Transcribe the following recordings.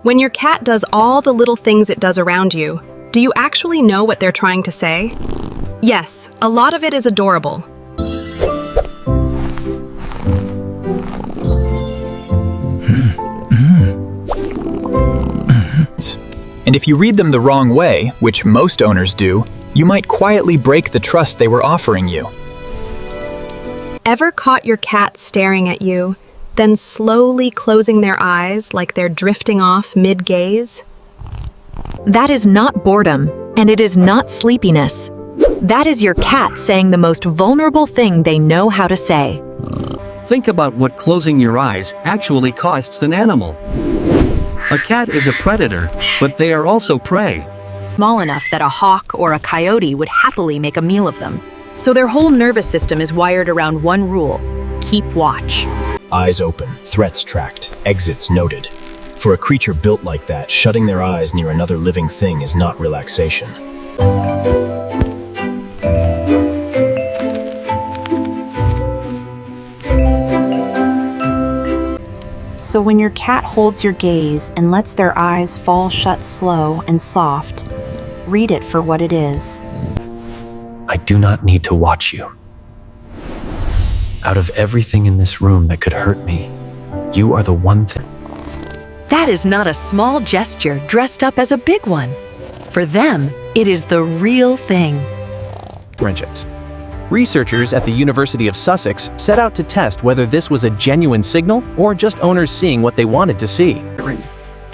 When your cat does all the little things it does around you, do you actually know what they're trying to say? Yes, a lot of it is adorable. And if you read them the wrong way, which most owners do, you might quietly break the trust they were offering you. Ever caught your cat staring at you, then slowly closing their eyes like they're drifting off mid-gaze? That is not boredom, and it is not sleepiness. That is your cat saying the most vulnerable thing they know how to say. Think about what closing your eyes actually costs an animal. A cat is a predator, but they are also prey. Small enough that a hawk or a coyote would happily make a meal of them. So their whole nervous system is wired around one rule: keep watch. Eyes open, threats tracked, exits noted. For a creature built like that, shutting their eyes near another living thing is not relaxation. So when your cat holds your gaze and lets their eyes fall shut slow and soft, read it for what it is. I do not need to watch you. Out of everything in this room that could hurt me, you are the one thing. That is not a small gesture dressed up as a big one. For them, it is the real thing. Friendships. Researchers at the University of Sussex set out to test whether this was a genuine signal or just owners seeing what they wanted to see.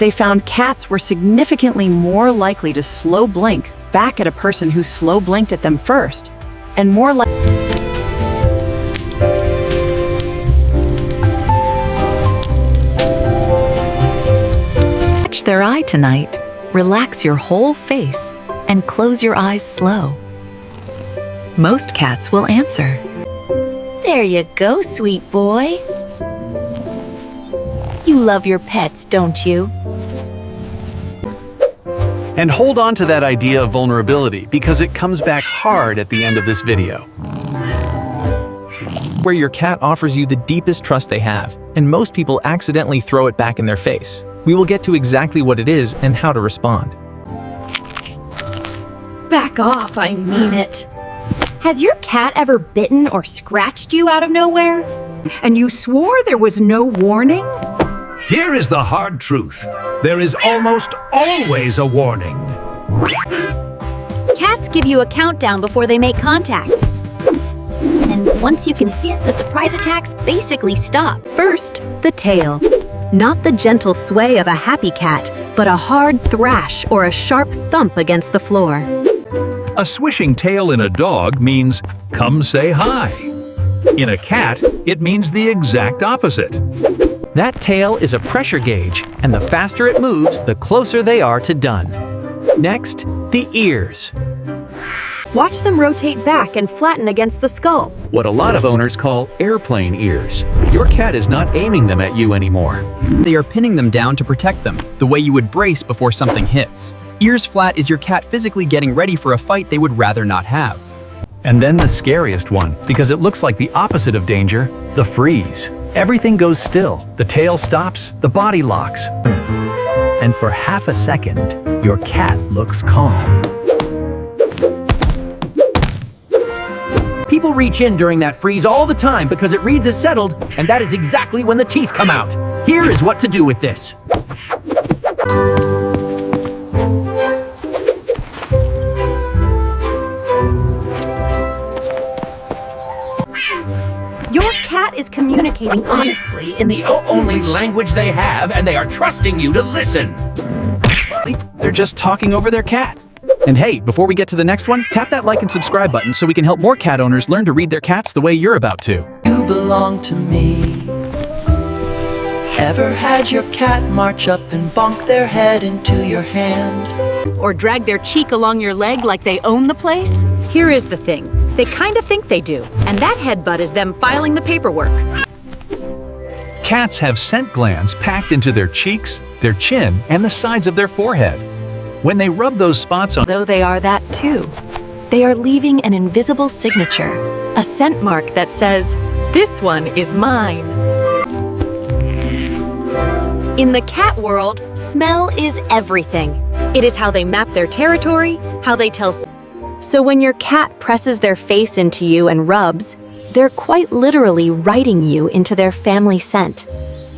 They found cats were significantly more likely to slow blink back at a person who slow blinked at them first, and more likely Catch their eye tonight, relax your whole face, and close your eyes slow. Most cats will answer. There you go, sweet boy. You love your pets, don't you? And hold on to that idea of vulnerability, because it comes back hard at the end of this video. Where your cat offers you the deepest trust they have, and most people accidentally throw it back in their face. We will get to exactly what it is and how to respond. Back off, I mean it. Has your cat ever bitten or scratched you out of nowhere? And you swore there was no warning? Here is the hard truth. There is almost always a warning. Cats give you a countdown before they make contact. And once you can see it, the surprise attacks basically stop. First, the tail. Not the gentle sway of a happy cat, but a hard thrash or a sharp thump against the floor. A swishing tail in a dog means, come say hi. In a cat, it means the exact opposite. That tail is a pressure gauge, and the faster it moves, the closer they are to done. Next, the ears. Watch them rotate back and flatten against the skull. What a lot of owners call airplane ears. Your cat is not aiming them at you anymore. They are pinning them down to protect them, the way you would brace before something hits. Ears flat is your cat physically getting ready for a fight they would rather not have. And then the scariest one, because it looks like the opposite of danger, the freeze. Everything goes still. The tail stops, the body locks. And for half a second, your cat looks calm. People reach in during that freeze all the time because it reads as settled, and that is exactly when the teeth come out. Here is what to do with this. Your cat is communicating honestly in the only language they have, and they are trusting you to listen. They're just talking over their cat. And hey, before we get to the next one, tap that like and subscribe button so we can help more cat owners learn to read their cats the way you're about to. You belong to me. Ever had your cat march up and bonk their head into your hand? Or drag their cheek along your leg like they own the place? Here is the thing. They kind of think they do, and that headbutt is them filing the paperwork. Cats have scent glands packed into their cheeks, their chin, and the sides of their forehead. When they rub those spots on, Though they are that too, they are leaving an invisible signature, a scent mark that says, "This one is mine." In the cat world, smell is everything. It is how they map their territory, how they tell. So when your cat presses their face into you and rubs, they're quite literally writing you into their family scent.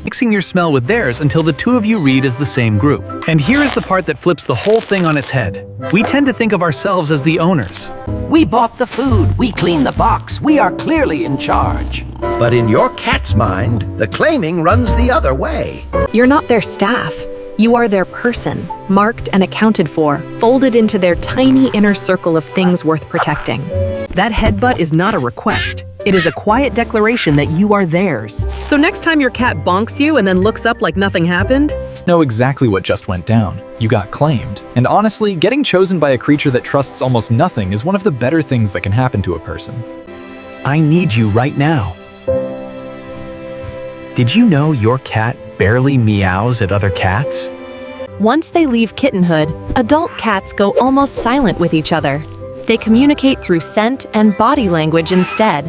Mixing your smell with theirs until the two of you read as the same group. And here is the part that flips the whole thing on its head. We tend to think of ourselves as the owners. We bought the food, we cleaned the box, we are clearly in charge. But in your cat's mind, the claiming runs the other way. You're not their staff. You are their person, marked and accounted for, folded into their tiny inner circle of things worth protecting. That headbutt is not a request. It is a quiet declaration that you are theirs. So next time your cat bonks you and then looks up like nothing happened, know exactly what just went down. You got claimed. And honestly, getting chosen by a creature that trusts almost nothing is one of the better things that can happen to a person. I need you right now. Did you know your cat barely meows at other cats? Once they leave kittenhood, adult cats go almost silent with each other. They communicate through scent and body language instead.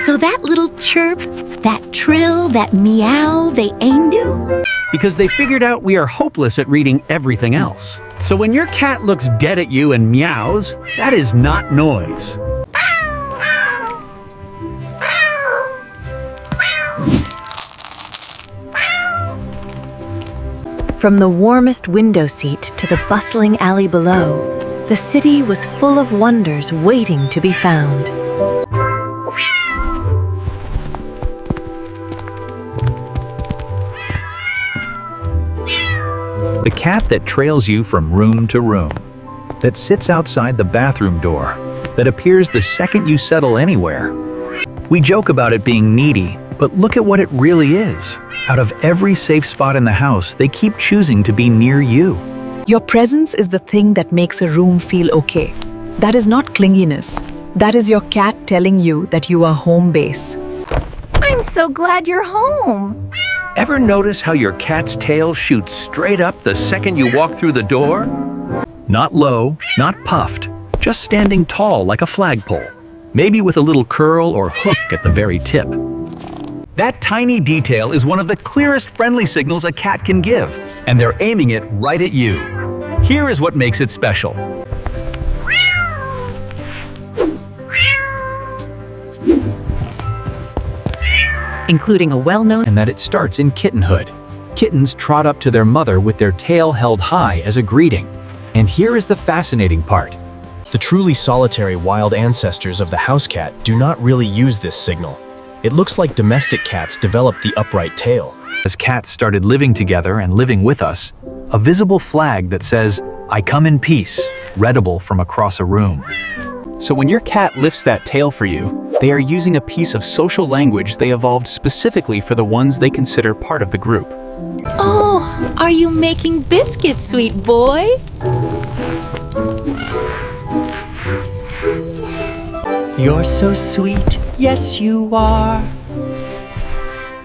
So that little chirp, that trill, that meow, they ain't do? Because they figured out we are hopeless at reading everything else. So when your cat looks dead at you and meows, that is not noise. From the warmest window seat to the bustling alley below, the city was full of wonders waiting to be found. The cat that trails you from room to room, that sits outside the bathroom door, that appears the second you settle anywhere. We joke about it being needy, but look at what it really is. Out of every safe spot in the house, they keep choosing to be near you. your presence is the thing that makes a room feel okay. That is not clinginess. That is your cat telling you that you are home base. I'm so glad you're home. Ever notice how your cat's tail shoots straight up the second you walk through the door? Not low, not puffed, just standing tall like a flagpole, maybe with a little curl or hook at the very tip. That tiny detail is one of the clearest friendly signals a cat can give, and they're aiming it right at you. Here is what makes it special. Including a well-known and that it starts in kittenhood. Kittens trot up to their mother with their tail held high as a greeting. And here is the fascinating part. The truly solitary wild ancestors of the house cat do not really use this signal. It looks like domestic cats developed the upright tail. As cats started living together and living with us, a visible flag that says, "I come in peace," readable from across a room. So when your cat lifts that tail for you, they are using a piece of social language they evolved specifically for the ones they consider part of the group. Oh, are you making biscuits, sweet boy? You're so sweet, yes you are.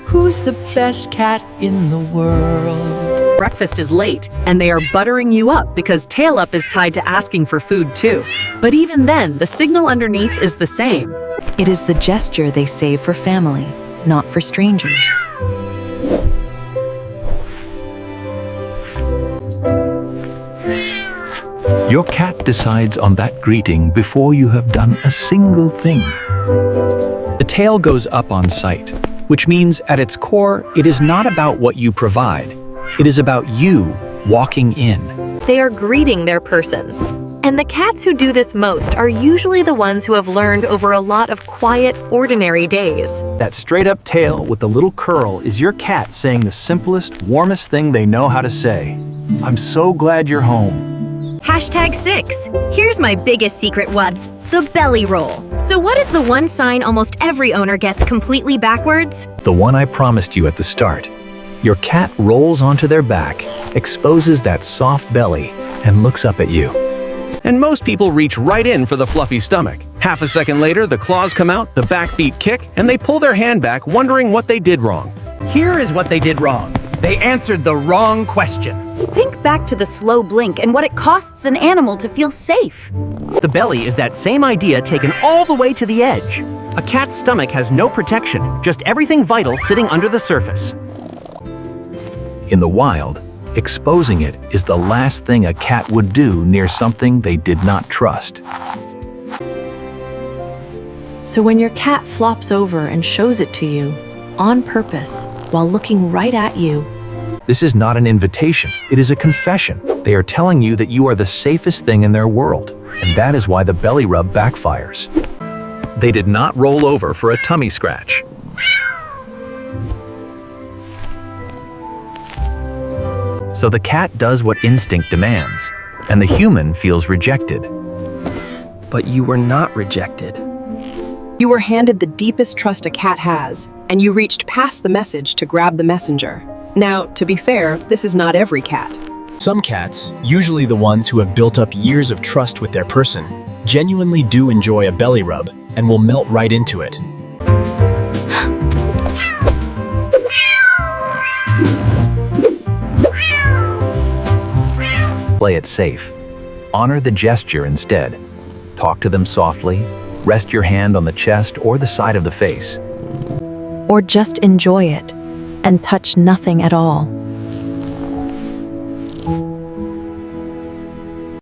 Who's the best cat in the world? breakfast is late, and they are buttering you up because tail up is tied to asking for food too. But even then, the signal underneath is the same. It is the gesture they save for family, not for strangers. Your cat decides on that greeting before you have done a single thing. The tail goes up on sight, which means at its core, it is not about what you provide. It is about you walking in. They are greeting their person. And the cats who do this most are usually the ones who have learned over a lot of quiet, ordinary days. That straight-up tail with the little curl is your cat saying the simplest, warmest thing they know how to say. I'm so glad you're home. #6. Here's my biggest secret one, the belly roll. So what is the one sign almost every owner gets completely backwards? The one I promised you at the start. Your cat rolls onto their back, exposes that soft belly, and looks up at you. And most people reach right in for the fluffy stomach. Half a second later, the claws come out, the back feet kick, and they pull their hand back, wondering what they did wrong. Here is what they did wrong. They answered the wrong question. Think back to the slow blink and what it costs an animal to feel safe. The belly is that same idea taken all the way to the edge. A cat's stomach has no protection, just everything vital sitting under the surface. In the wild, exposing it is the last thing a cat would do near something they did not trust. So when your cat flops over and shows it to you, on purpose, while looking right at you, This is not an invitation, it is a confession. They are telling you that you are the safest thing in their world, and that is why the belly rub backfires. They did not roll over for a tummy scratch. So the cat does what instinct demands, and the human feels rejected. But you were not rejected. You were handed the deepest trust a cat has, and you reached past the message to grab the messenger. Now, to be fair, this is not every cat. Some cats, usually the ones who have built up years of trust with their person, genuinely do enjoy a belly rub and will melt right into it. Play it safe. Honor the gesture instead. Talk to them softly, rest your hand on the chest or the side of the face. or just enjoy it and touch nothing at all.